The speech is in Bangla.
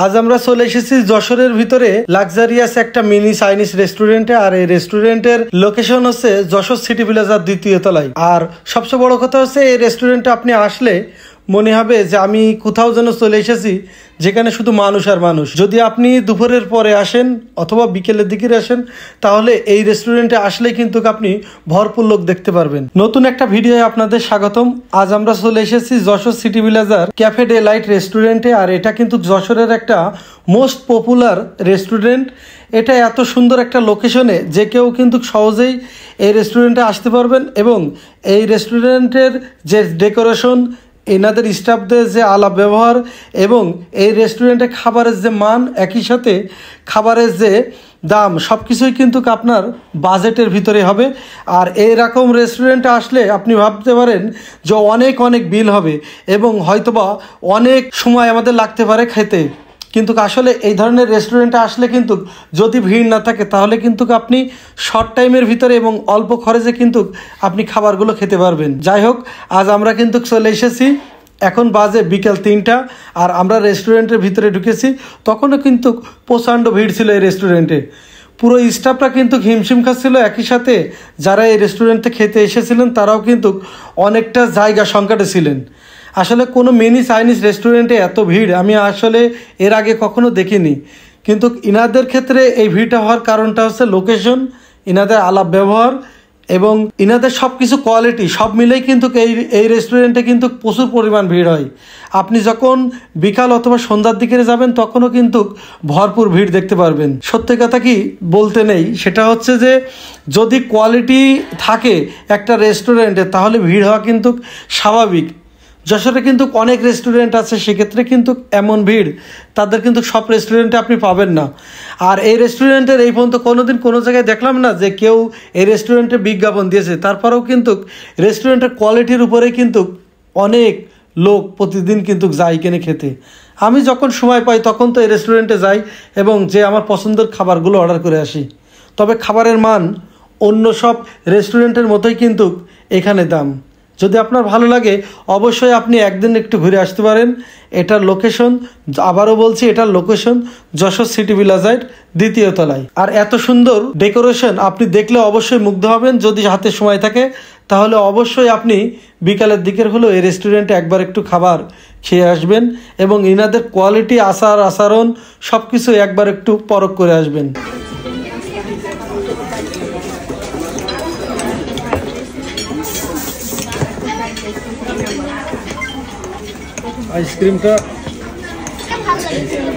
আজ আমরা চলে এসেছি যশোরের ভিতরে লাক্সারিয়াস একটা মিনি চাইনিজ রেস্টুরেন্টে। আর এই রেস্টুরেন্টের লোকেশন হচ্ছে যশোর সিটি প্লাজার 2য় তলায়। আর সবচেয়ে বড় কথা হচ্ছে এই রেস্টুরেন্টে আপনি আসলে মনে হবে যে আমি কোথাও যেন চলে এসেছি যেখানে শুধু মানুষ আর মানুষ। যদি আপনি দুপুরের পরে আসেন অথবা বিকেলের দিকে আসেন তাহলে এই রেস্টুরেন্টে আসলে কিন্তু আপনি ভরপুর লোক দেখতে পারবেন। নতুন একটা ভিডিও আপনাদের স্বাগতম। আজ আমরা চলে এসেছি যশোর সিটি প্লাজার ক্যাফে ডে লাইট রেস্টুরেন্টে। আর এটা কিন্তু যশোরের একটা মোস্ট পপুলার রেস্টুরেন্ট। এটা এত সুন্দর একটা লোকেশনে যে কেউ কিন্তু সহজেই এই রেস্টুরেন্টে আসতে পারবেন এবং এই রেস্টুরেন্টের যে ডেকোরেশন, এনাদের স্টাফদের যে আলাপ ব্যবহার এবং এই রেস্টুরেন্টে খাবারের যে মান, একই সাথে খাবারের যে দাম, সব কিছুই কিন্তু আপনার বাজেটের ভিতরে হবে। আর এইরকম রেস্টুরেন্টে আসলে আপনি ভাবতে পারেন যে অনেক অনেক বিল হবে এবং হয়তোবা অনেক সময় আমাদের লাগতে পারে খেতে, কিন্তু আসলে এই ধরনের রেস্টুরেন্টে আসলে কিন্তু যদি ভিড় না থাকে তাহলে কিন্তু আপনি শর্ট টাইমের ভিতরে এবং অল্প খরচে কিন্তু আপনি খাবারগুলো খেতে পারবেন। যাই হোক, আজ আমরা কিন্তু চলে এসেছি, এখন বাজে বিকেল 3টা আর আমরা রেস্টুরেন্টের ভিতরে ঢুকেছি। তখনও কিন্তু প্রচণ্ড ভিড় ছিল এই রেস্টুরেন্টে। পুরো স্টাফরা কিন্তু হিমশিম খাচ্ছিল, একই সাথে যারা এই রেস্টুরেন্টে খেতে এসেছিলেন তারাও কিন্তু অনেকটা জায়গা সংকটে ছিলেন। আসলে কোনো মিনি চাইনিজ রেস্টুরেন্টে এত ভিড় আমি আসলে এর আগে কখনো দেখিনি, কিন্তু ইনাদের ক্ষেত্রে এই ভিড়টা হওয়ার কারণটা হচ্ছে লোকেশন, ইনাদের আলাপ ব্যবহার এবং ইনাদের সব কিছু কোয়ালিটি সব মিলেই কিন্তু এই রেস্টুরেন্টে কিন্তু প্রচুর পরিমাণ ভিড় হয়। আপনি যখন বিকাল অথবা সন্ধ্যার দিকে যাবেন তখনও কিন্তু ভরপুর ভিড় দেখতে পারবেন। সত্যি কথা কি বলতে নেই, সেটা হচ্ছে যে যদি কোয়ালিটি থাকে একটা রেস্টুরেন্টে তাহলে ভিড় হওয়া কিন্তু স্বাভাবিক। যশোরে কিন্তু অনেক রেস্টুরেন্ট আছে, সেক্ষেত্রে কিন্তু এমন ভিড় তাদের কিন্তু সব রেস্টুরেন্টে আপনি পাবেন না। আর এই রেস্টুরেন্টের এই পর্যন্ত কোনোদিন কোনো জায়গায় দেখলাম না যে কেউ এই রেস্টুরেন্টে বিজ্ঞাপন দিয়েছে। তারপরেও কিন্তু রেস্টুরেন্টের কোয়ালিটির উপরেই কিন্তু অনেক লোক প্রতিদিন কিন্তু যায় কিনে খেতে। আমি যখন সময় পাই তখন তো এই রেস্টুরেন্টে যাই এবং যে আমার পছন্দের খাবারগুলো অর্ডার করে আসি। তবে খাবারের মান অন্য সব রেস্টুরেন্টের মতোই কিন্তু এখানে দাম। যদি আপনার ভালো লাগে অবশ্যই আপনি একদিন একটু ঘুরে আসতে পারেন। এটার লোকেশন, আবারও বলছি, এটার লোকেশন যশোর সিটি প্লাজার 2য় তলায়। আর এত সুন্দর ডেকোরেশন আপনি দেখলে অবশ্যই মুগ্ধ হবেন। যদি হাতে সময় থাকে তাহলে অবশ্যই আপনি বিকালের দিকের হলেও এই রেস্টুরেন্টে একবার একটু খাবার খেয়ে আসবেন এবং ইনাদের কোয়ালিটি, আচরণ সব কিছু একবার একটু পরখ করে আসবেন। আইসক্রিমটা